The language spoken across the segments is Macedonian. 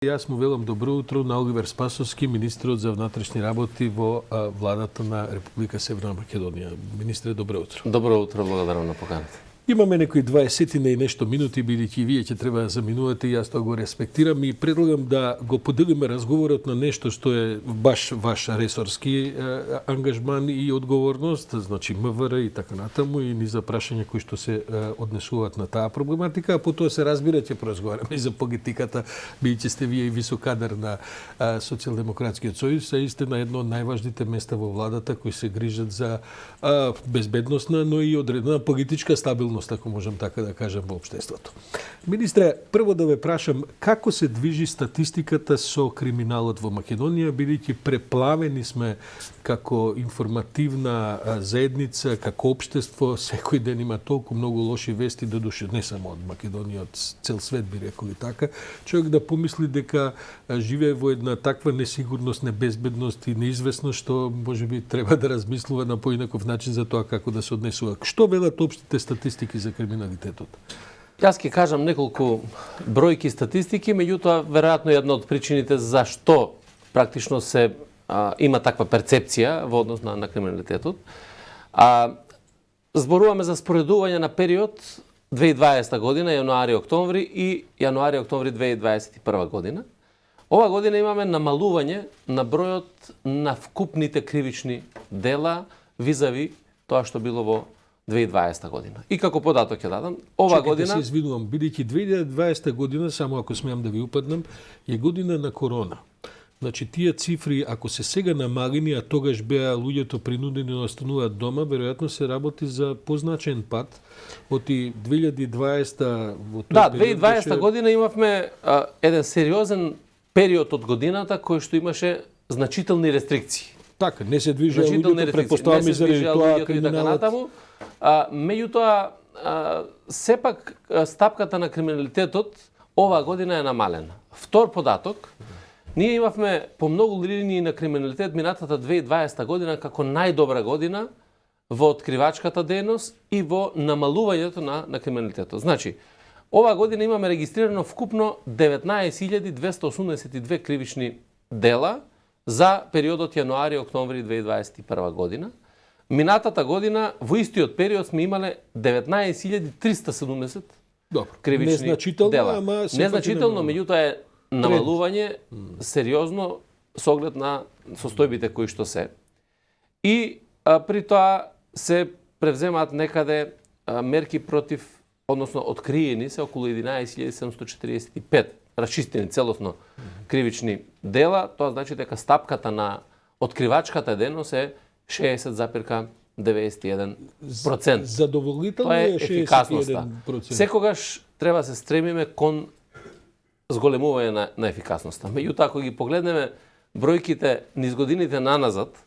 Јас му велам добро утро на Оливер Спасовски, министрот за внатрешни работи во владата на Република Северна Македонија. Министре, добро утро. Добро утро, благодарам на поканата. Имаме некои 20 и нешто минути, бидејќи вие ќе треба да заминувате, јас тоа го респектирам и предлагам да го поделиме разговорот на нешто што е баш ваш ресорски ангажман и одговорност, значи МВР и така натаму, и низ прашања кои што се однесуваат на таа проблематика, а потоа се разбира ќе поразговараме и за политиката, бидејќи сте вие и висок кадар на Социјалдемократскиот сојуз, а исте на едно од најважните места во владата кои се грижат за безбедносна, но и одредена политичка стабилност, ако можам така да кажам, во општеството. Министре, прво да ве прашам, како се движи статистиката со криминалот во Македонија, бидејќи преплавени сме како информативна заедница, како општество, секој ден има толку многу лоши вести, додуше не само од Македонија, од цел свет би рекол и така. Човек да помисли дека живее во една таква несигурност, небезбедност и неизвестност, што можеби треба да размислува на поинаков начин за тоа како да се однесува. Што велат општите статистики за криминалитетот? Јас ќе кажам неколку бројки статистики, меѓутоа веројатно една од причините зашто практично се има таква перцепција во однос на криминалитетот. Зборуваме за споредување на период 2020 година, јануари-октомври и јануари-октомври 2021 година. Ова година имаме намалување на бројот на вкупните кривични дела визави тоа што било во 2020 година. И како податок ќе дадам, година... се извинувам, бидејќи 2020 година, само ако смеам да ви упаднам, е година на корона. Значи, тие цифри, ако се сега намалени, а тогаш беа луѓето принудени да остануваат дома, веројатно се работи за позначен пат. Оти 2020 во тој Да, 2020 година имавме еден сериозен период од годината кој што имаше значителни рестрикции. Така, не се движеа луѓето, претпоставаме заради тоа криминалот. Меѓутоа, сепак стапката на криминалитетот оваа година е намалена. Втор податок, ние имавме по многу линии на криминалитет минатата 2020 година како најдобра година во откривачката дејност и во намалувањето на криминалитетот. Значи, оваа година имаме регистрирано вкупно 19.282 кривични дела за периодот јануари-октомври 2021 година. Минатата година, во истиот период, сме имале 19.370 кривични дела. Незначително, меѓутоа е намалување сериозно со оглед на состојбите кои што се. И при тоа се превземаат некаде мерки против, односно откриени се околу 11.745 расчистени целосно кривични дела. Тоа значи дека стапката на откривачката дејност е 60,91%. Задоволително е ефикасноста. Секогаш треба се стремиме кон зголемување на ефикасноста. Меѓутоа, ако ги погледнеме бројките низ годините наназад,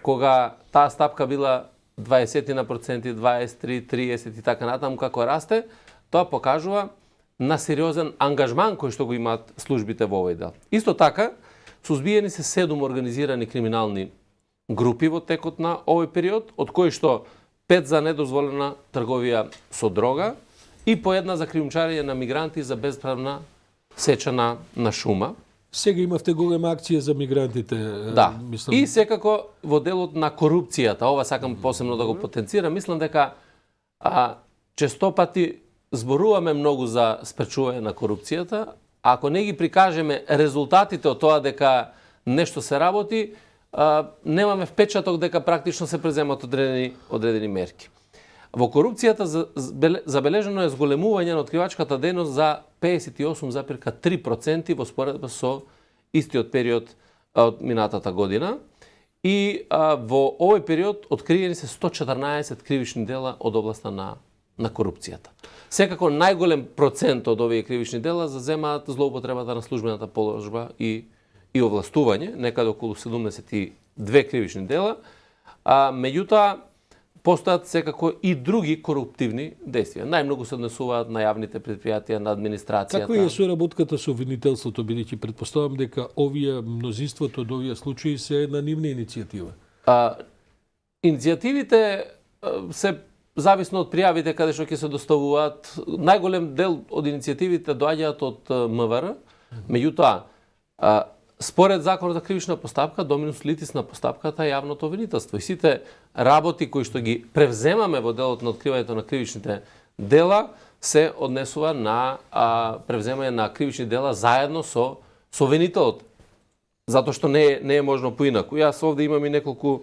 кога таа стапка била 20%, 23, 30 и така натаму како расте, тоа покажува на сериозен ангажман кој што го имаат службите во овој дел. Исто така, сузбиени се 7 организирани криминални групи во текот на овој период, од кои што 5 за недозволена трговија со дрога и по една за кријумчарење на мигранти за безправна сеча на шума. Сега имавте голема акција за мигрантите. Да. И секако во делот на корупцијата, ова сакам посебно да го потенцирам, мислам дека честопати зборуваме многу за спречување на корупцијата, а ако не ги прикажеме резултатите од тоа дека нешто се работи, немаме впечаток дека практично се преземат одредени мерки. Во корупцијата забележено е зголемување на откривачката дејност за 58,3% во споредба со истиот период од минатата година. И во овој период откриени се 114 кривични дела од областа на корупцијата. Секако најголем процент од овие кривични дела заземаат злоупотребата на службената положба и овластување, некаде околу 72 кривични дела, меѓутоа постојат секако и други коруптивни действија. Најмногу се однесуваат на јавните предпријатија, на администрацијата. Каква е соработката со обвинителството, бидејќи претпоставам дека мнозинството од овие случаи се на нивна иницијатива? Иницијативите се зависно од пријавите каде што ќе се доставуваат. Најголем дел од иницијативите доаѓаат од МВР, меѓутоа Според законот за кривична постапка, доминус литис на постапката е јавното обвинителство. И сите работи кои што ги превземаме во делот на откривањето на кривичните дела се однесува на превземање на кривични дела заедно со обвинителот. Затоа што не е можно поинаку. Јас овде имам и неколку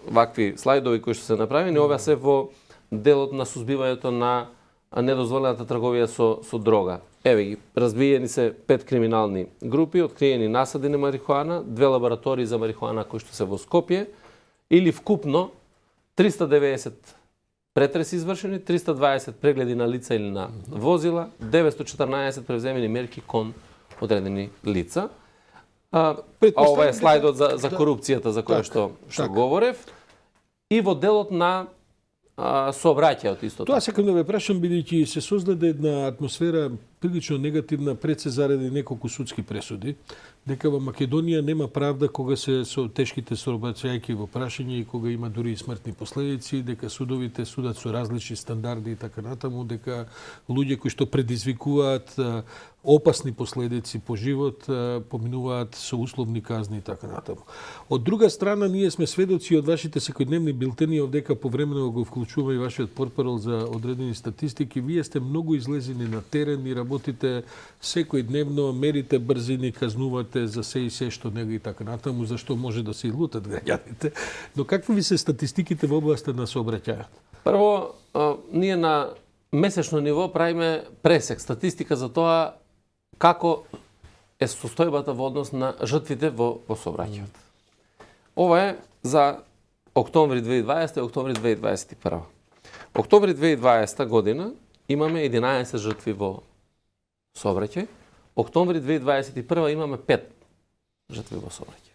вакви слайдови кои што се направени, ова се во делот на сузбивањето на недозволената трговија со дрога. Еве ги, разбиени се 5 криминални групи, откриени насади на марихуана, 2 лаборатории за марихуана кои што се во Скопје, или вкупно 390 претреси извршени, 320 прегледи на лица или на возила, 914 превземени мерки кон одредени лица. Ова е слайдот за корупцијата за која што говорев. И во делот на сообраќајот исто така. Тоа сакам да ве прашам, бидејќи се создаде една атмосфера прилично негативна пред се заради неколку судски пресуди, дека во Македонија нема правда кога се со тешките сообраќајки во прашање и кога има дури и смртни последици, дека судовите судат со различни стандарди и така натаму, дека луѓе кои што предизвикуваат опасни последици по живот поминуваат со условни казни и така натаму. Од друга страна, ние сме сведоци од вашите секојдневни билтени, овдека повремено го вклучува и вашиот портпарол за одредени статистики. Вие сте многу излезени на терен и работите секојдневно, мерите брзини, казнувате за се и се што него и така натаму, зашто може да се и лутат граѓаните. Но какви ви се статистиките во областа на сообраќајот? Прво, ние на месечно ниво правиме пресек, статистика за тоа како е состојбата во однос на жртвите во сообраќајот. Ова е за октомври 2020 и октомври 2021. Октомври 2020 година имаме 11 жртви во сообраќај. Октомври 2021 имаме 5 жртви во сообраќај.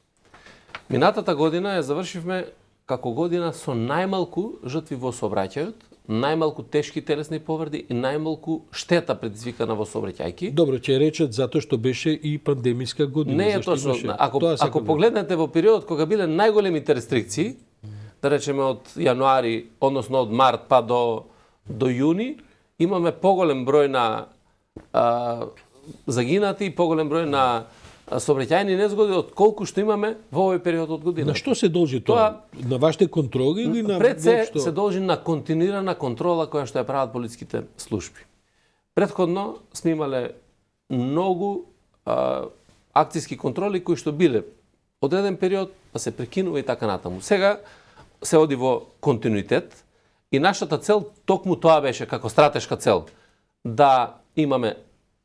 Минатата година ја завршивме како година со најмалку жртви во сообраќајот, најмалку тешки телесни повреди и најмалку штета предизвикана во сообраќајки. Добро, ќе речат затоа што беше и пандемиска година. Не е точно. Ако погледнете во периодот кога биле најголемите рестрикции, да речеме од јануари, односно од март па до јуни, имаме поголем број на загинати и поголем број на сообраќајни незгоди од колку што имаме во овој период од година. На што се должи тоа? На вашите контроли или на пред се должи на континуирана контрола која што ја прават полициските служби. Претходно сме имале многу акцијски контроли кои што биле одреден период, па се прекинува и така натаму. Сега се оди во континуитет и нашата цел токму тоа беше како стратешка цел да имаме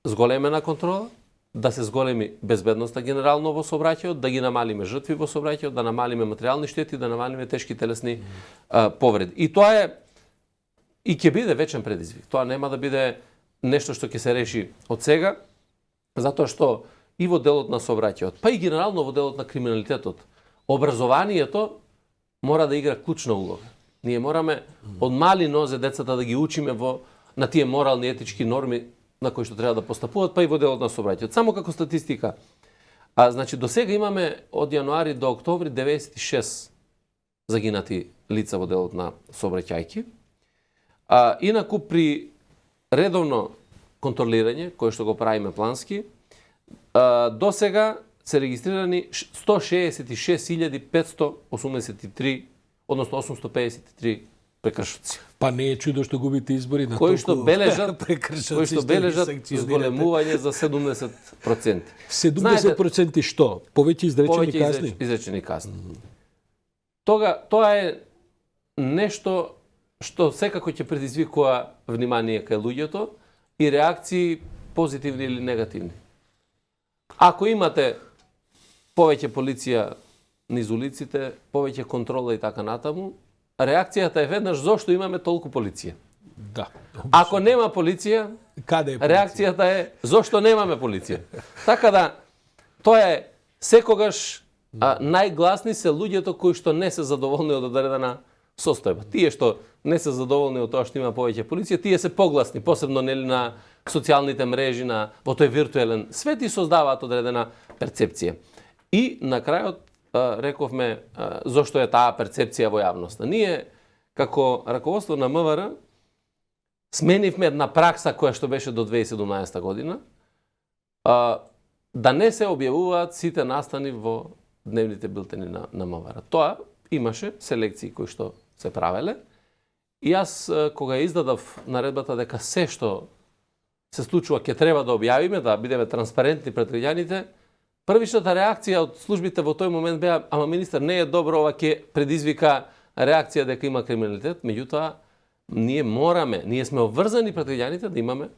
зголемена контрола, да се зголеми безбедноста генерално во сообраќајот, да ги намалиме жртви во сообраќајот, да намалиме материјални штети, да намалиме тешки телесни повреди. И тоа е и ќе биде вечен предизвик. Тоа нема да биде нешто што ќе се реши од сега, затоа што и во делот на сообраќајот, па и генерално во делот на криминалитетот, образованието мора да игра клучна улога. Ние мораме од мали нозе децата да ги учиме на тие морални етички норми на кои што треба да постапуваат, па и во делот на сообраќајот. Само како статистика. Значи, до сега имаме од јануари до октомври 96 загинати лица во делот на сообраќајки. Инаку при редовно контролирање, кое што го правиме плански, до сега се регистрирани 166.583, односно 853 прекршоци. Па не е чудо што губите избори на кои што бележат прекршоци, зголемување за 70%. 70% што? Повеќе изречени казни? Изречени казни. Тоа е нешто што секако ќе предизвикува внимание кај луѓето и реакции позитивни или негативни. Ако имате повеќе полиција низ улиците, повеќе контрола и така натаму, реакцијата е веднаш зошто имаме толку полиција. Да. Ако нема полиција, каде е полиција? Реакцијата е зошто немаме полиција. Така да тоа е секогаш најгласни се луѓето кои што не се задоволни од одредена состојба. Тие што не се задоволни од тоа што има повеќе полиција, тие се погласни, посебно нели на социјалните мрежи, во тој виртуелен свет и создаваат одредена перцепција. И на крајот рековме зошто е таа перцепција во јавноста. Ние, како раководство на МВР, сменивме една пракса која што беше до 2017 година. да не се објавуваат сите настани во дневните билтени на МВР. Тоа имаше селекции кои што се правеле. И јас кога ја издадав наредбата дека се што се случува ќе треба да објавиме, да бидеме транспарентни пред граѓаните, првичната реакција од службите во тој момент беа: ама министер, не е добро, ова ќе предизвика реакција дека има криминалитет. Меѓутоа, ние сме обврзани пред граѓаните да имаме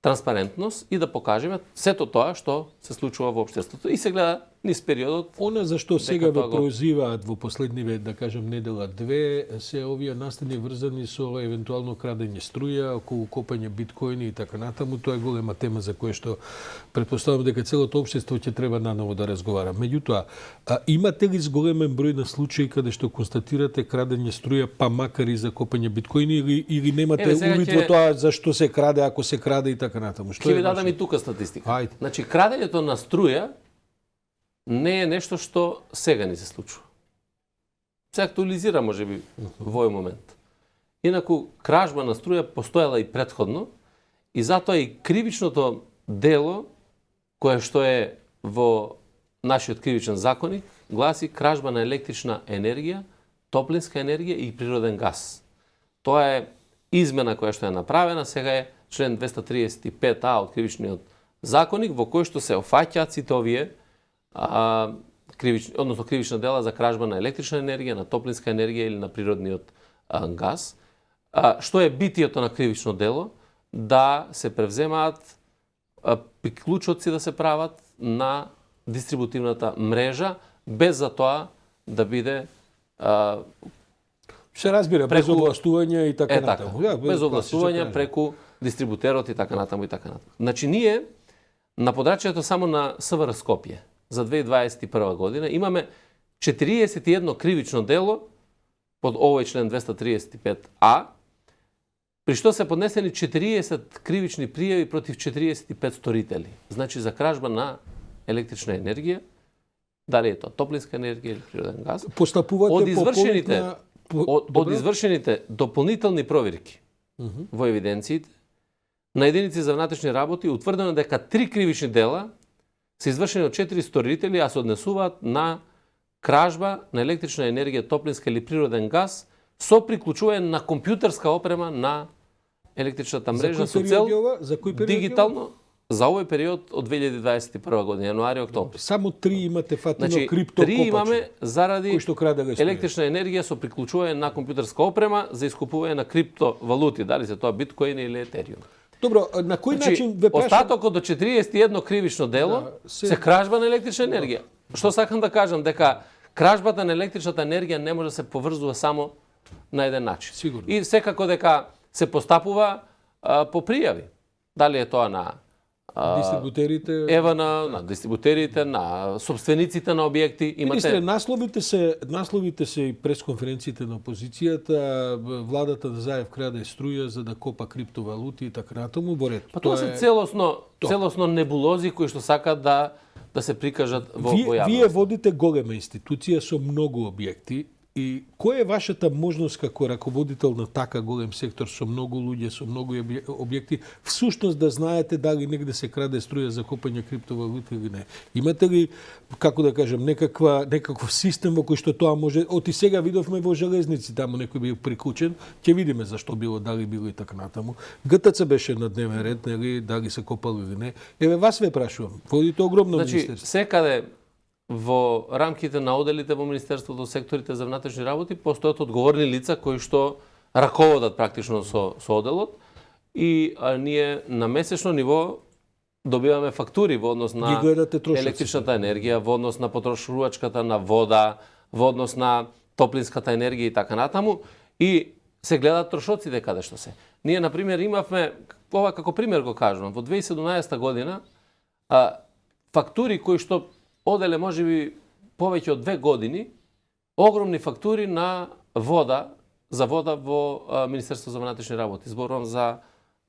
транспарентност и да покажеме сето тоа што се случува во општеството и се гледа низ периодот. Она за што сега ве тоа прозиваат во последниве, да кажем, недела две, се овие настани врзани со евентуално крадење струја, околу копање биткоини и така натаму. Тоа е голема тема за која што претпоставувам дека целото општество ќе треба наново да разговара. Меѓутоа, имате ли зголемен број на случаи каде што констатирате крадење струја, па макар и за копање биткоини, или немате увид во тоа зашто се краде, ако се краде и така натаму? Ќе ви дадам и тука статистика. Ајде. Значи, крадењето на струја не е нешто што сега ни се случува. Се актуализира, можеби, во овој момент. Инаку, кражба на струја постоела и претходно, и затоа и кривичното дело, кое што е во нашиот кривичен законник, гласи кражба на електрична енергија, топлинска енергија и природен газ. Тоа е измена која што е направена, сега е член 235а од кривичниот законник, во кој што се офаќаат сите овие кривична дела за кражба на електрична енергија, на топлинска енергија или на природниот газ. Што е битието на кривично дело? Да се превземаат приклучоци да се прават на дистрибутивната мрежа, без за тоа да биде се разбира, без овластување и така натаму. Без овластување преку дистрибутерот и така натаму и така натаму. Значи, ние на подрачјето само на СВР Скопје за 2021 година имаме 41 кривично дело под овој член 235а, при што се поднесени 40 кривични пријави против 45 сторители. Значи, за кражба на електрична енергија, дали е тоа топлинска енергија или природен газ, од извршените дополнителни проверки во евиденциите на единици за внатрешни работи утврдено дека 3 кривични дела се извршени од 4 сторители, а се однесуваат на кражба на електрична енергија, топлинска или природен газ со приклучување на компјутерска опрема на електричната мрежа со цел дигитално за овој период од 2021 година, јануари, октомври. Само 3 имате фатино крипто копачи. 3 имаме заради електрична енергија со приклучување на компјутерска опрема за искупување на криптовалути, дали се тоа биткоин или етериум. Добро, на кој начин ве прашам? Остатокот од 41 кривично дело се кражба на електрична енергија. Што сакам да кажам, дека кражбата на електричната енергија не може да се поврзува само на еден начин. Сигурно. И секако дека се постапува по пријави. Дали е тоа на дистрибутерите, на дистрибутерите, на собствениците на објекти. Министре, насловите се и пресконференциите на опозицијата, владата да Заев краде струја за да копа криптовалути и така натаму. Па тоа се целосно небулози кои што сакаат да се прикажат во јавност. Вие водите голема институција со многу објекти. И која е вашата можност како раководител на така голем сектор со многу луѓе, со многу објекти, всушност да знаете дали негде се краде струја за копање криптовалути или не? Имате ли, како да кажем, некаков систем во кој што тоа може... Оти сега видовме во железници, таму некој бил приклучен, ќе видиме зашто било, дали било и така натаму. ГТЦ беше на дневен ред, нели, дали се копало или не. Еве вас ве прашувам, водите огромно министерство. Значи, секаде во рамките на оделите во Министерството, секторите за внатрешни работи, постојат одговорни лица кои што раководат практично со оделот и ние на месечно ниво добиваме фактури во однос на електричната енергија, во однос на потрошувачката на вода, во однос на топлинската енергија и така натаму, и се гледаат трошоците каде што се. Ние, например, имавме, ова како пример го кажувам, во 2017 година фактури кои што оделе можеби повеќе од 2 години, огромни фактури на вода, за вода во Министерството за внатрешни работи. Зборувам за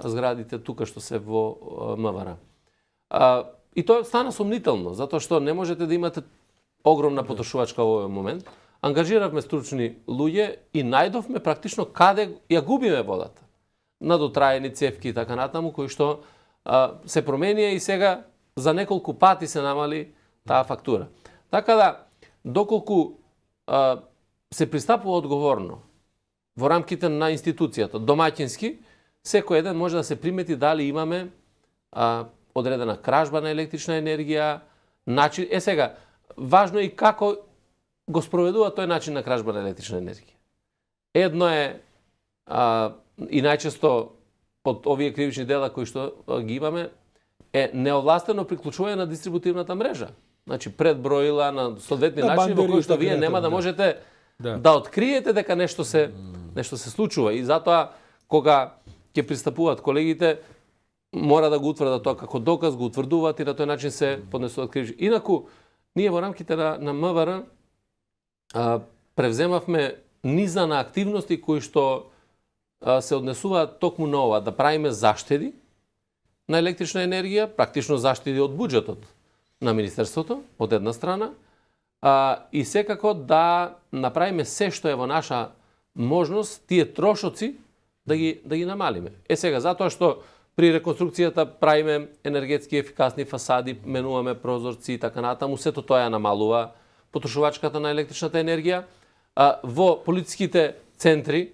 зградите тука што се во МВР. И тоа стана сомнително, затоа што не можете да имате огромна потрошувачка во овој момент. Ангажиравме стручни луѓе и најдовме практично каде ја губиме водата. На дотраени цевки и така натаму, кои што се променија и сега за неколку пати се намали таа фактура. Така да, доколку се пристапува одговорно во рамките на институцијата, домаќински, секој еден може да се примети дали имаме одредена кражба на електрична енергија, начин. Сега, важно е и како го спроведува тој начин на кражба на електрична енергија. Едно е и најчесто под овие кривични дела кои што ги имаме е неовластено приклучување на дистрибутивната мрежа. Значи пред броила на соодветни начини во кои што вие нема да можете да откриете дека нешто се случува, и затоа кога ќе пристапуваат колегите мора да го утврдат тоа како доказ, го утврдуваат и на тој начин се поднесуваат кривични. Инаку ние во рамките на МВР превземавме низа на активности кои што се однесуваат токму на ова, да правиме заштеди на електрична енергија, практично заштеди од буџетот на Министерството, од една страна, и секако да направиме се што е во наша можност тие трошоци да ги намалиме. Сега, затоа што при реконструкцијата правиме енергетски ефикасни фасади, менуваме прозорци и така натаму, сето тоа ја намалува потрошувачката на електричната енергија. Во полициските центри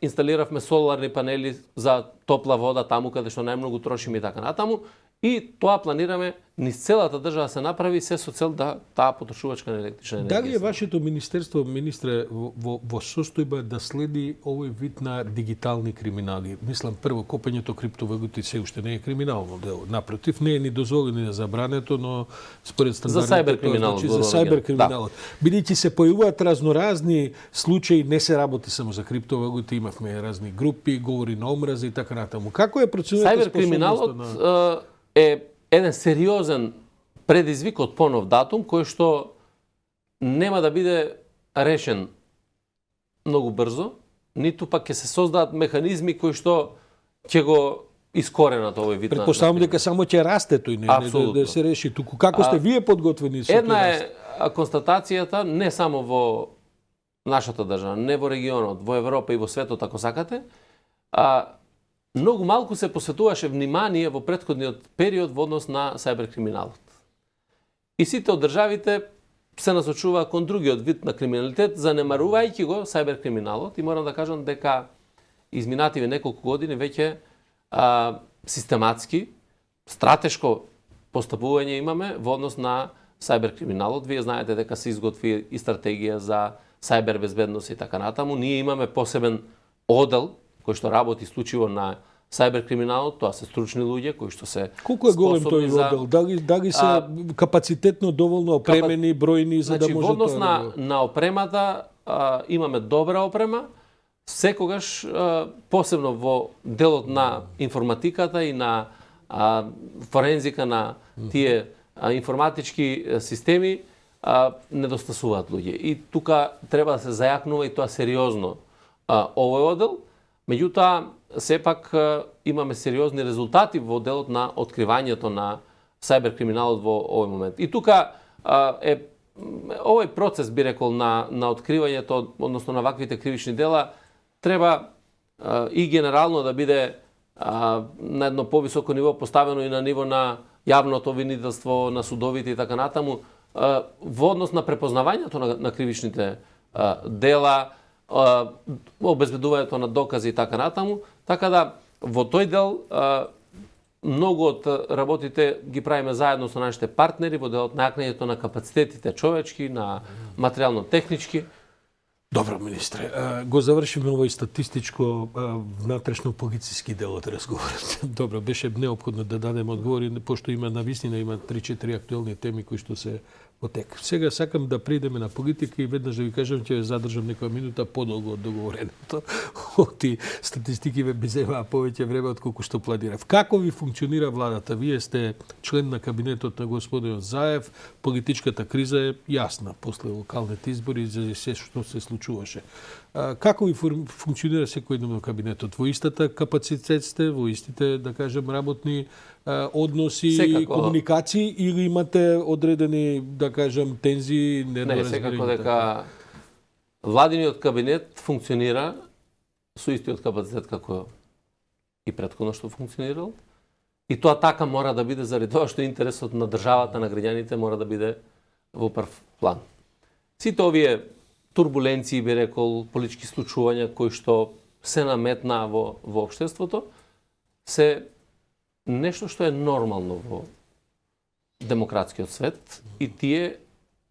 инсталиравме соларни панели за топла вода таму каде што најмногу трошиме и така натаму, и тоа планираме низ целата држава се направи се со цел да таа потрошувачка на електрична енергија. Дали е вашето министерство, министре, во состојба да следи овој вид на дигитални криминали? Мислам, прво, копењето криптовалути се уште не е криминално дело. Напротив, не е ни дозволено ни забрането, но според стандардите... За сајбер криминалот. Значи, за сајбер криминалот. Да. Бидејќи се појавуваат разноразни случаи, не се работи само за криптовалути, имавме разни групи, говори на омраза и така натаму. Како е процедурата? Сајбер криминалот е еден сериозен предизвик од понов датум, кој што нема да биде решен многу брзо, ниту пак ќе се создадат механизми кои што ќе го искоренат овој вид на... Предпоставам дека само ќе расте тој, не да се реши туку. Како сте вие подготвени со тоа? Една е констатацијата не само во нашата држава, не во регионот, во Европа и во светот, ако сакате, многу малку се посветуваше внимание во претходниот период во однос на сајбер криминалот. И сите од државите се насочува кон другиот вид на криминалитет, занемарувајќи го сајбер криминалот, и морам да кажам дека изминативе неколку години веќе систематски, стратешко постапување имаме во однос на сајбер криминалот. Вие знаете дека се изготви и стратегија за сајбер безбедност и така натаму. Ние имаме посебен одел кој што работи случајно на сајбер криминалот, тоа се стручни луѓе кои што се колку е голем тој одел? Дали се капацитетно доволно опремени, бројни за да може тоа? Во однос на опремата имаме добра опрема. Секогаш посебно во делот на информатиката и на форензика на тие информатички системи недостасуваат луѓе. И тука треба да се зајакнува и тоа сериозно овој одел. Меѓутоа, сепак имаме сериозни резултати во делот на откривањето на сајбер криминалот во овој момент. И тука овој процес, би рекол, на откривањето, односно на ваквите кривични дела, треба и генерално да биде на едно повисоко ниво поставено и на ниво на јавното обвинителство, на судовите и така натаму, во однос на препознавањето на кривичните дела, обезбедувањето на докази и така натаму. Така да, во тој дел, многу од работите ги правиме заедно со нашите партнери во делот на јакнењето на капацитетите човечки, на материјално-технички. Добро, министре. Го завршиме овој статистичко внатрешно полициски дел од разговорот. Добро, беше неопходно да дадеме одговори, пошто има навистина, има 3-4 актуелни теми кои што се потек. Сега сакам да придеме на политика и веднаш да ви кажам ќе задржам некоја минута подолго од договореното. Оти статистики ве би земаа повеќе време од колку што планирав. Како ви функционира владата? Вие сте член на кабинетот на господин Заев. Политичката криза е јасна после локалните избори за се што се случуваше. Како ви функционира секој еден кабинетот? Во истата капацитет сте, во истите, да кажем, работни односи и комуникации, или имате одредени, да кажем, тензии, Не, секако дека владиниот кабинет функционира со истиот капацитет како и претходно што функционирал. И тоа така мора да биде заради тоа што интересот на државата, на граѓаните мора да биде во прв план. Сите овие турбуленции, би рекол, политички случувања кои што се наметнаа во општеството, се нешто што е нормално во демократскиот свет и тие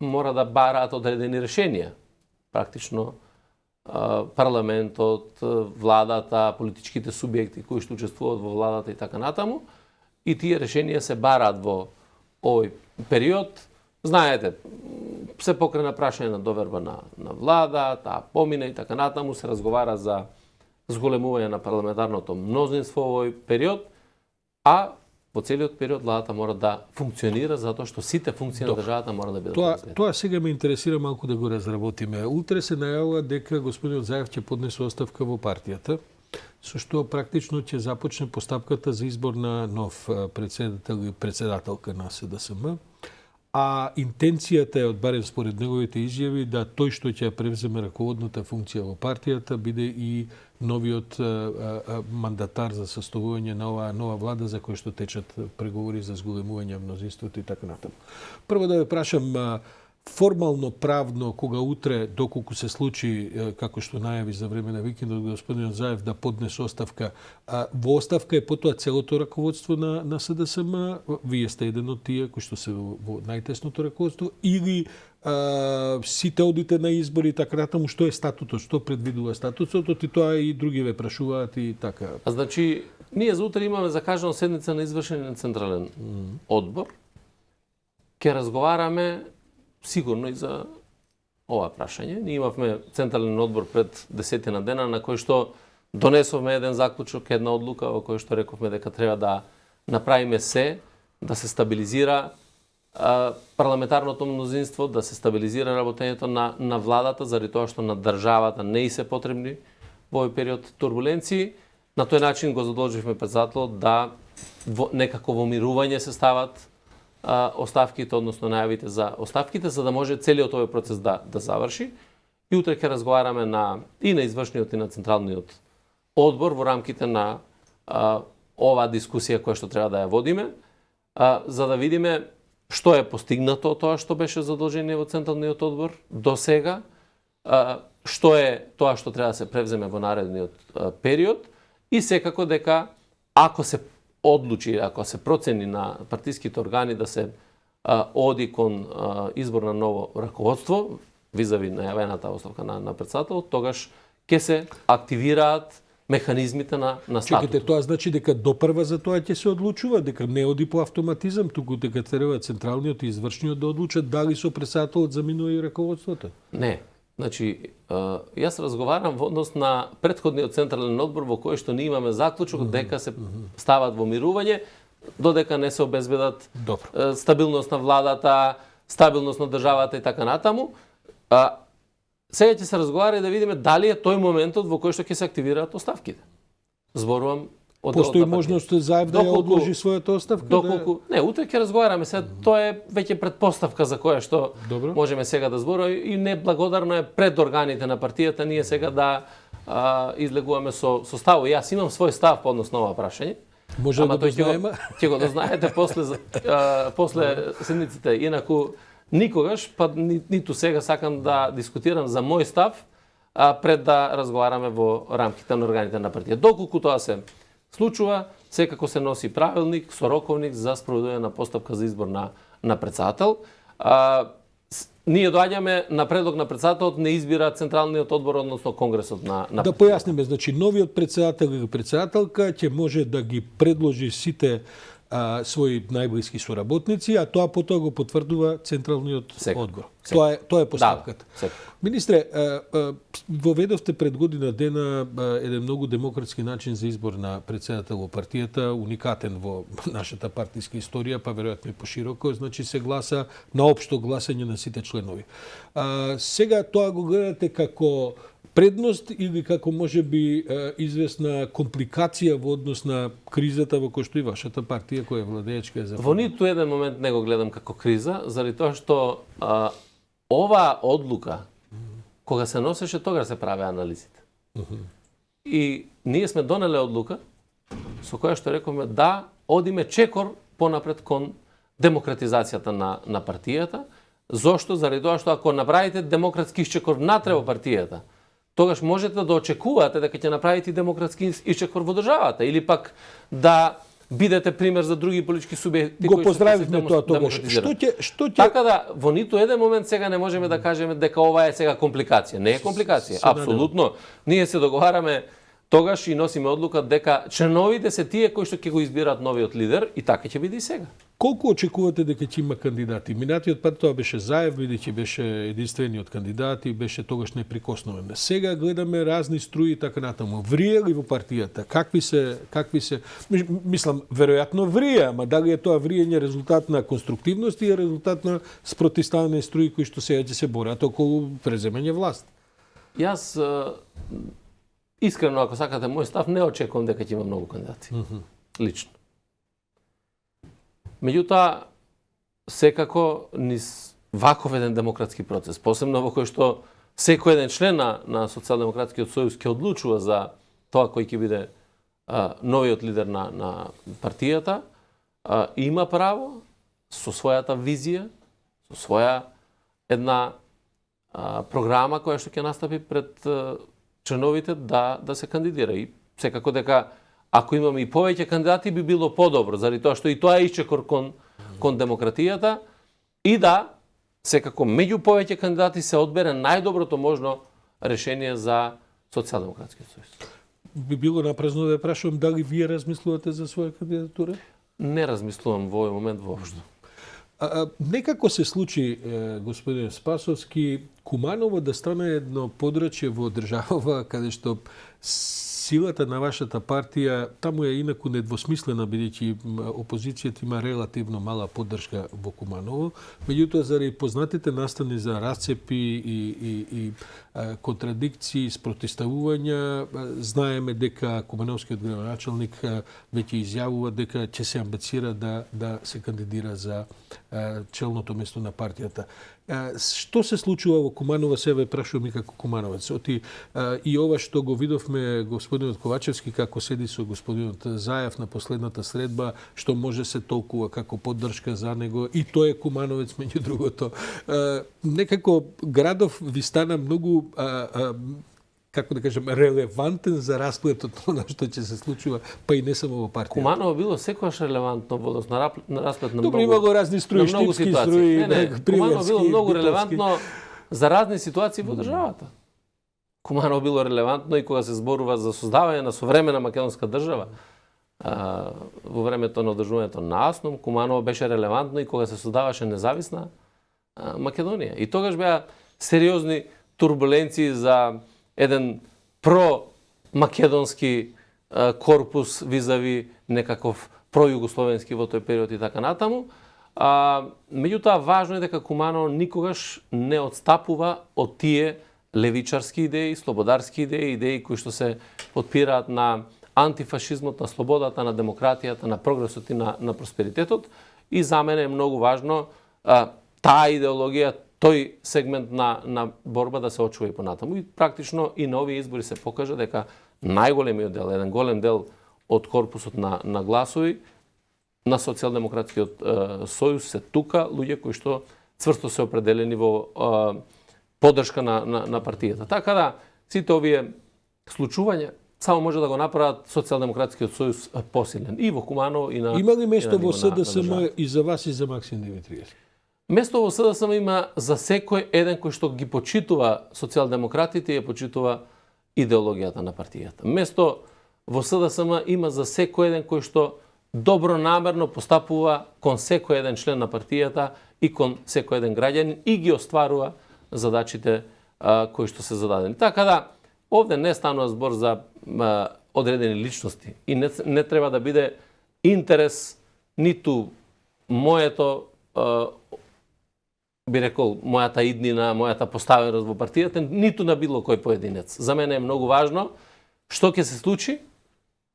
мора да бараат одредени решенија. Практично парламентот, владата, политичките субјекти кои што учествуваат во владата и така натаму, и тие решенија се бараат во овој период. Знаете, се покрена прашање на доверба на влада, таа помина и така натаму, се разговара за зголемување на парламентарното мнозинство во овој период, а во целиот период владата мора да функционира затоа што сите функции на државата мора да бидат предвидени. Тоа сега ме интересира малку да го разработиме. Утре се најавува дека господинот Заев ќе поднесе оставка во партијата, со што практично ќе започне постапката за избор на нов председател и председателка на СДСМ. А интенцијата е, барем според неговите изјави, да тој што ќе превземе раководната функција во партијата биде и новиот мандатар за составување на оваа нова влада за која што течат преговори за зголемување мнозинството и така натаму. Прво да ве прашам, формално правно, кога утре, доколку се случи, како што најави за време на викендот господинот Заев да поднесе оставка, во оставка е потоа целото раководство на СДСМ, вие сте еден од тие кои што се во најтесното раководство, или сите одите на избори и така натаму, што е статутот, што предвидува статутот, и тоа и други ве прашуваат и така. Значи, ние за утре имаме закажана седница на извршен централен одбор. Ќе разговараме сигурно и за ова прашање. Ние имавме централен одбор пред 10 дена на кој што донесовме еден заклучок, една одлука во кој што рековме дека треба да направиме се да се стабилизира парламентарното мнозинство, да се стабилизира работењето на владата, заради тоа што на државата не и се потребни во овој период турбуленции. На тој начин го задолживме председателот да некако во мирување се стават оставките, односно најавите за оставките, за да може целиот овој процес да заврши. И утре ќе разговараме и на извршниот и на централниот одбор во рамките на оваа дискусија која што треба да ја водиме, за да видиме што е постигнато од тоа што беше задолжение во централниот одбор до сега, што е тоа што треба да се превземе во наредниот период и секако дека ако се одлучи, ако се процени на партиските органи да се оди кон избор на ново раководство, визави најавената оставка на председателот, тогаш ќе се активираат механизмите на статутот. Чекате, тоа значи дека допрва за тоа ќе се одлучува, дека не оди по автоматизам, туку дека треба централниот и извршниот да одлучат дали со председателот заминува и раководството? Не. Значи, јас разговарам во однос на претходниот централен одбор во кој што ние имаме заклучок дека се стават во мирување, додека не се обезбедат стабилност на владата, стабилност на државата и така натаму. Сега ќе се разговара и да видиме дали е тој моментот во кој што ќе се активираат оставките. Зборувам од постои можност Заев да ја одложи својата оставка? Не, утре ќе разговараме. Сега тоа е веќе предпоставка за која што можеме сега да зборуваме и неблагодарно е пред органите на партијата ние сега да излегуваме со ставот. Јас имам свој став по однос на ова прашање. Може да го знаеме? Ќе го дознаете после седниците. Инаку никогаш, па ниту сега сакам да дискутирам за мој став пред да разговараме во рамките на органите на партија. Доколку тоа се случува, секако се носи правилник со роковник за спроведување на постапка за избор на председател. Ние доаѓаме на предлог на председателот, не избира централниот одбор, односно конгресот на Да појасниме, значи новиот председател или председателка ќе може да ги предложи сите своји најблиски соработници, а тоа потоа го потврдува централниот одбор. Тоа е постапката. Министре, воведовте пред година дена еден многу демократски начин за избор на председател во партијата, уникатен во нашата партиска историја, па веројатно и пошироко, значи се гласа на општо гласање на сите членови. Сега тоа го гледате како предност или како можеби известна компликација во однос на кризата во кој што и вашата партија која е владеечка за Во ниту еден момент не го гледам како криза, заради тоа што оваа одлука кога се носеше тогаш се прави анализите. И ние сме донеле одлука со која што рековме да одиме чекор понапред кон демократизацијата на партијата. Зошто? Заради тоа што ако направите демократски исчекор внатре во партијата, тогаш можете да очекувате дека ќе направите демократски исчекор во државата или пак да бидете пример за други политички субјекти Го поздравивме тоа тогаш. Што ќе Така да во ниту еден момент сега не можеме да кажеме дека ова е сега компликација. Не е компликација, апсолутно. Ние се договараме тогаш и носиме одлука дека членовите се тие кои што ќе го избират новиот лидер и така ќе биде и сега. Колку очекувате дека ќе има кандидати? Минатиот пат тоа беше Заев, бидејќи беше единствениот кандидат и беше тогаш неприкосновен. Сега гледаме разни струи и така натаму. Врие ли во партијата? Какви се мислам веројатно врие, ама дали е тоа вриење резултат на конструктивност или резултат на спротивставени струи кои што сега ќе се борат околу преземање власт? Јас искрено, ако сакате мој став, не очекувам дека ќе има многу кандидати. Лично. Меѓутоа, секако низ ваков еден демократски процес, посебно во кој што секој еден член на Социјалдемократскиот сојуз ќе одлучува за тоа кој ќе биде новиот лидер на партијата, има право со својата визија, со своја една програма која што ќе настапи пред членовите да се кандидира. И секако дека ако имаме и повеќе кандидати би било подобро, заради тоа што и тоа е исчекор кон демократијата и да секако меѓу повеќе кандидати се одбере најдоброто можно решение за Социјалдемократскиот сојуз. Би било напразно да ја прашувам дали вие размислувате за своја кандидатура? Не размислувам во овој момент воопшто. Некако се случи, господин Спасовски, Куманово да стане едно подрачје во државава каде што силата на вашата партија таму е инаку недвосмислена, бидејќи опозицијата има релативно мала поддршка во Куманово, меѓутоа заради познатите настани за расцепи и контрадикции, спротивставувања, знаеме дека Кумановскиот градоначалник веќе изјавува дека ќе се амбицира да се кандидира за челното место на партијата. Што се случува во Куманово, себе прашувам и како кумановец. И ова што го видовме господинот Ковачевски како седи со господинот Заев на последната средба, што може се толкува како поддршка за него, и тој е кумановец меѓу другото. Некако градов ви стана многу како да кажем, релевантен за расплетот на што ќе се случува, па и не само во партија. Куманово било секогаш релевантно во однос на расплет на многу. Добро, имало разни струи, штипски струи, Куманово било многу релевантно за разни ситуации во државата. Куманово било релевантно и кога се зборува за создавање на современа македонска држава. Во времето на одржувањето на АСНОМ, Куманово беше релевантно и кога се создаваше независна Македонија. И тогаш беа сериозни турбуленции за еден про-македонски корпус визави некаков про-југословенски во тој период и така натаму. Меѓутоа, важно е дека Куманово никогаш не отстапува од тие левичарски идеи, слободарски идеи, идеи кои што се подпираат на антифашизмот, на слободата, на демократијата, на прогресот и на просперитетот. И за мене е многу важно таа идеологија, тој сегмент на борба да се очува и понатаму. И практично и на овие избори се покажа дека најголемиот дел, еден голем дел од корпусот на гласови на Социјалдемократскиот сојуз се тука луѓе кои што цврсто се определени во поддршка на партијата. Така да сите овие случувања само може да го направат Социјалдемократскиот сојуз посилен и во Куманово и на Има ли место во СДСМ и за вас и за Максим Димитриевски? Место во СДСМ има за секој еден кој што ги почитува социјалдемократите и ја почитува идеологијата на партијата. Место во СДСМ има за секој еден кој што добронамерно постапува кон секој еден член на партијата и кон секој еден граѓанин и ги остварува задачите кои што се зададени. Така да, овде не станува збор за одредени личности и не треба да биде интерес ниту моето би рекол, мојата иднина, мојата поставеност во партијата, ниту на било кој поединец. За мене е многу важно што ќе се случи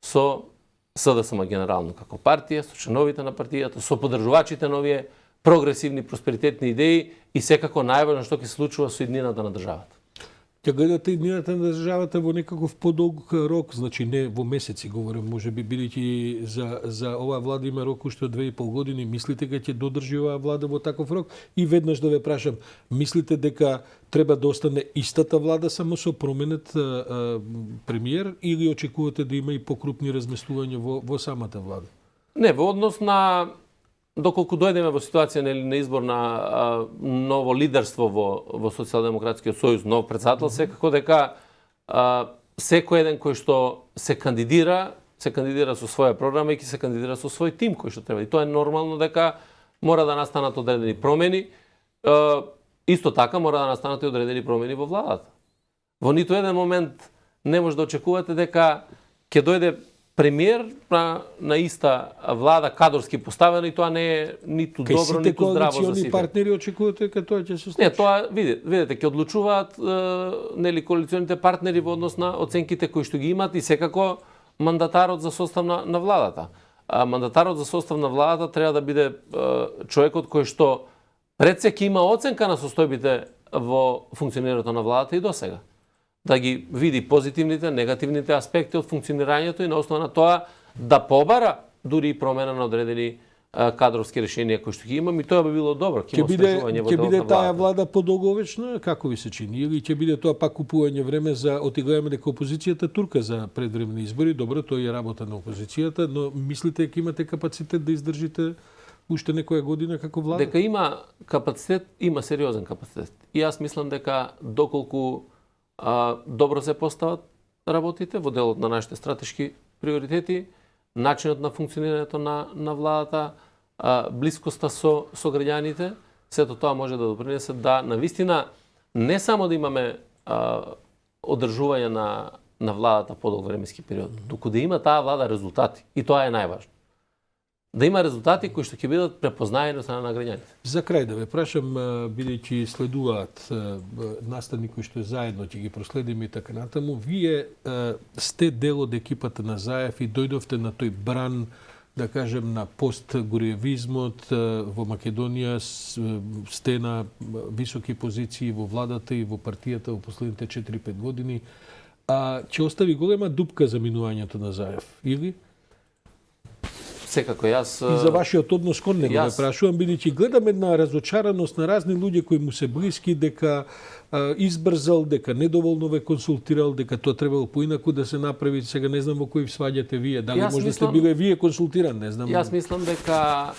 со СДСМ генерално како партија, со членовите на партијата, со поддржувачите на овие прогресивни, просперитетни идеи и секако најважно што ќе се случува со иднината на државата. Ќе гледате иднината на државата во некаков подолг рок, значи не во месеци, говорам, може би бидејќи за оваа влада има рок уште од 2,5 години, мислите дека ќе додржи оваа влада во таков рок? И веднаш да ве прашам, мислите дека треба да остане истата влада само со променет премиер или очекувате да има и покрупни разместувања во самата влада? Не, во однос на доколку дојдеме во ситуација на избор на ново лидерство во Социјалдемократскиот сојуз, нов председател, секако дека секој еден кој што се кандидира со своја програма и ќе се кандидира со свој тим кој што треба. И тоа е нормално дека мора да настанат одредени промени. Исто така мора да настанат и одредени промени во владата. Во ниту еден момент не може да очекувате дека ќе дојде премиер на иста влада кадрски поставена и тоа не е ниту добро, ниту здраво за сите. Коалициони партнери очекувате дека тоа ќе се случи? Не, тоа видите, ќе одлучуваат нели коалиционите партнери во однос на оценките кои што ги имат и секако мандатарот за состав на владата. Мандатарот за состав на владата треба да биде човекот кој што пред се ќе има оценка на состојбите во функционирањето на владата и досега. Да ги види позитивните, негативните аспекти од функционирањето и на основа на тоа да побара дури и промена на одредени кадровски решенија кои што ги имам и тоа би било добро. Ќе биде таа влада подолговечна, како ви се чини? Или ќе биде тоа пак купување време за отигледаме дека опозицијата турка за предвремени избори, добро, тоа е работа на опозицијата, но мислите дека имате капацитет да издржите уште некоја година како влада? Дека има капацитет, има сериозен капацитет. И јас мислам дека доколку добро се постават работите во делот на нашите стратешки приоритети, начинот на функционирањето на владата, блискоста со граѓаните, сето тоа може да допринесе да навистина не само да имаме одржување на владата подолг временски период, туку да има таа влада резултати. И тоа е најважно. Да има резултати кои што ќе бидат препознаени од страна на граѓаните. За крај да ве прашам, бидејќи следуваат наставни кои што заедно ќе ги проследиме и така натаму, вие сте дел од екипата на Заев и дојдовте на тој бран, да кажем, на постгореевизмот во Македонија, сте на високи позиции во владата и во партијата во последните 4-5 години. Ќе остави голема дупка за минувањето на Заев, или? Секако јас и за вашиот однос кон него да прашувам, бидејќи гледам една разочараност на разни луѓе кои му се блиски дека избрзал, дека недоволно ве консултирал, дека тоа требало поинаку да се направи. Сега не знам во кој сваѓате вие, дали може да сте биле вие консултиран, не знам. Јас мислам дека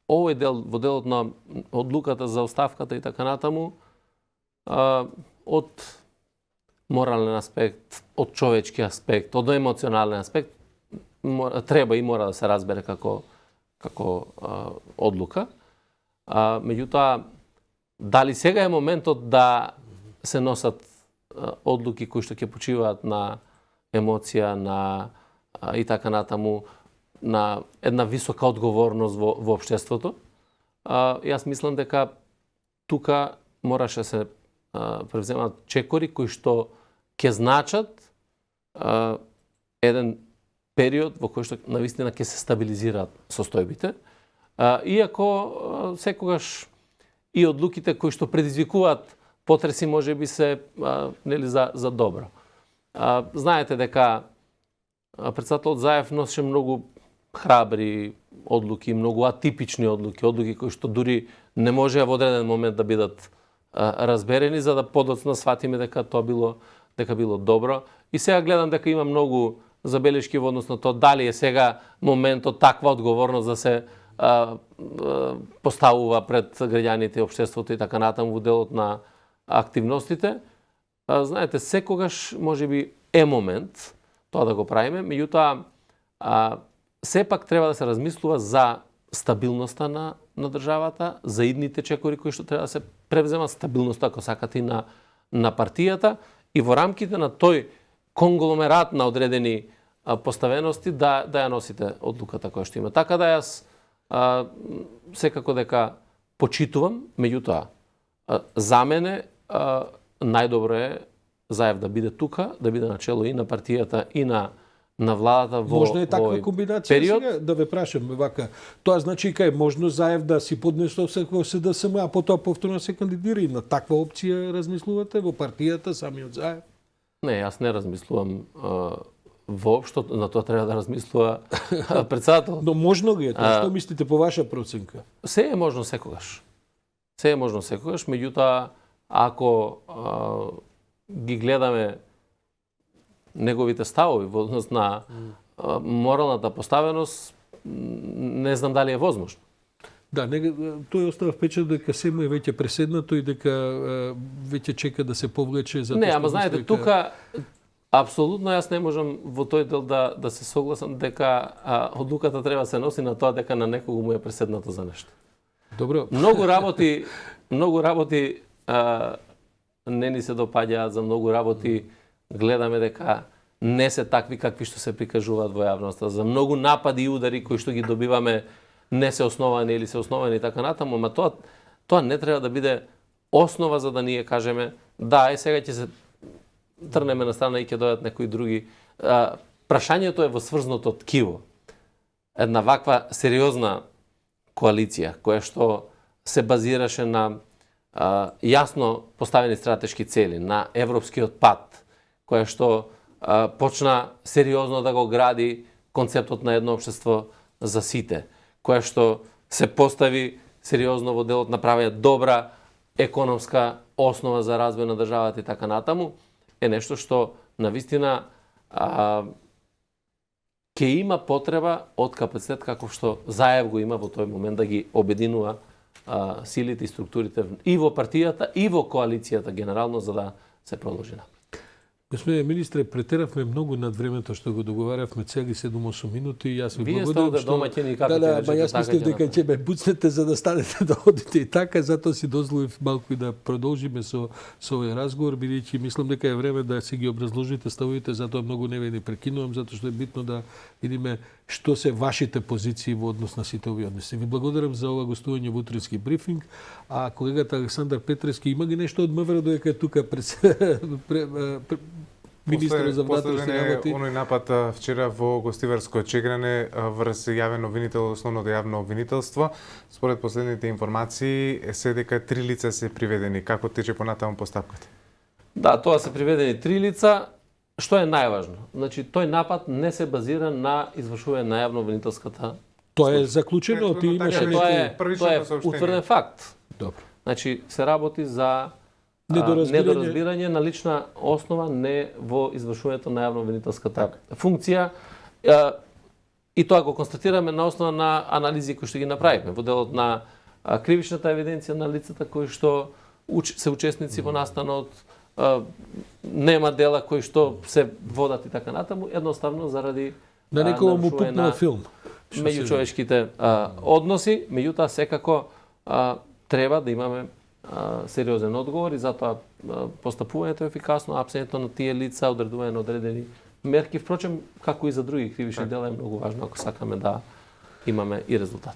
овој дел во делот на одлуката за оставката и така натаму од морален аспект, од човечки аспект, од емоционален аспект треба и мора да се разбере како одлука. Меѓутоа, дали сега е моментот да се носат одлуки кои што ќе почиваат на емоција, и така натаму, на една висока одговорност во општеството? Јас мислам дека тука мораше се превземат чекори кои што ќе значат еден период во кој што навистина ќе се стабилизираат состојбите, иако секогаш и одлуките кои што предизвикуваат потреси можеби се нели за добро. Знаете дека председателот Заев носеше многу храбри одлуки, многу атипични одлуки кои што дури не можеа во одреден момент да бидат разберени, за да подоцна сватиме дека тоа било добро. И сега гледам дека има многу забелешки во однос на тоа дали е сега моментот таква одговорност да се поставува пред граѓаните и општеството и така натаму во делот на активностите. Знаете, секогаш можеби е момент тоа да го правиме, меѓутоа сепак треба да се размислува за стабилноста на државата, за идните чекори кои што треба да се превземат, стабилноста, ако сакате, и на партијата, и во рамките на тој конгломерат на одредени поставености да ја носите одлуката која што има. Така да јас секако дека почитувам, меѓутоа за мене најдобро е Заев да биде тука, да биде начело и на партијата и на на владата во Можна е таква овој комбинација период. сега, да ве прашам вака. Тоа значи кај можно Заев да си поднесе секој СДСМ, а потоа повторно се кандидира и на таква опција размислувате во партијата самиот Заев? Не, јас не размислувам воопшто, на тоа треба да размислува председател. Но можно ли е тоа? Што мислите по ваша проценка? Се е можно секогаш. Се е можно секогаш, меѓутоа ако ги гледаме неговите ставови во однос на моралната поставеност, не знам дали е возможно. Да, тој остава впечат дека се му е веќе преседнато и дека веќе чека да се повлече за Не, ама знаете, тука апсолутно јас не можам во тој дел да се согласам дека одлуката треба да се носи на тоа дека на некого му е преседнато за нешто. Добро. Многу работи не ни се допаѓаат, за многу работи гледаме дека не се такви какви што се прикажуваат во јавноста. За многу напади и удари кои што ги добиваме не се основани или се основани и така натаму, ама тоа не треба да биде основа за да ние кажеме да, сега ќе се трнеме на страна и ќе дојдат некои други. Прашањето е во сврзното ткиво. Една ваква сериозна коалиција која што се базираше на јасно поставени стратешки цели, на европскиот пат, која што почна сериозно да го гради концептот на едно општество за сите, која што се постави сериозно во делот на правење добра економска основа за развој на државата и така натаму, е нешто што навистина ќе има потреба од капацитет каков што Заев го има во тој момент да ги обединува силите и структурите и во партијата и во коалицијата генерално за да се продолжи напред. Господине министре, претеравме многу над времето што го договаравме цели 7-8 минути. Јас ви Вие благодарам сте домаќини и како да, јас мислев дека ќе ме буцнете за да станете да одите и така, затоа си дозволив малку и да продолжиме со овој разговор, бидејќи мислам дека е време да си ги образложите ставовите, затоа многу не ве ни прекинувам, затоа што е битно да видиме што се вашите позиции во однос на сите овие односи. Ви благодарам за ова гостување во утрински брифинг, а колегата Александар Петрески има ги нешто од МВР додека е тука министерот за внатрешни работи. Оној напад вчера во гостиварско чекање врз јавен обвинител, основното јавно обвинителство. Според последните информации се дека 3 лица се приведени. Како тече понатаму постапката? Да, тоа се приведени 3 лица. Што е најважно? Значи, тој напад не се базира на извршување на јавно обвинителската. Тоа е заклучено, ти имаше тоа е првично утврден факт. Добро. Значи, се работи за недоразбирање на лична основа, не во извршувањето на јавно обвинителската функција. И тоа го констатираме на основа на анализи кои што ги направивме во делот на кривичната евиденција на лицата кои што се учесници во настанот, нема дела кои што се водат и така натаму, едноставно заради на некој му пукнал филм меѓучовечките односи, меѓутоа секако треба да имаме сериозен одговор и затоа постапувањето е ефикасно, апсењето на тие лица, одредување на одредени мерки, впрочем, како и за други кривични дела е многу важно ако сакаме да имаме и резултат.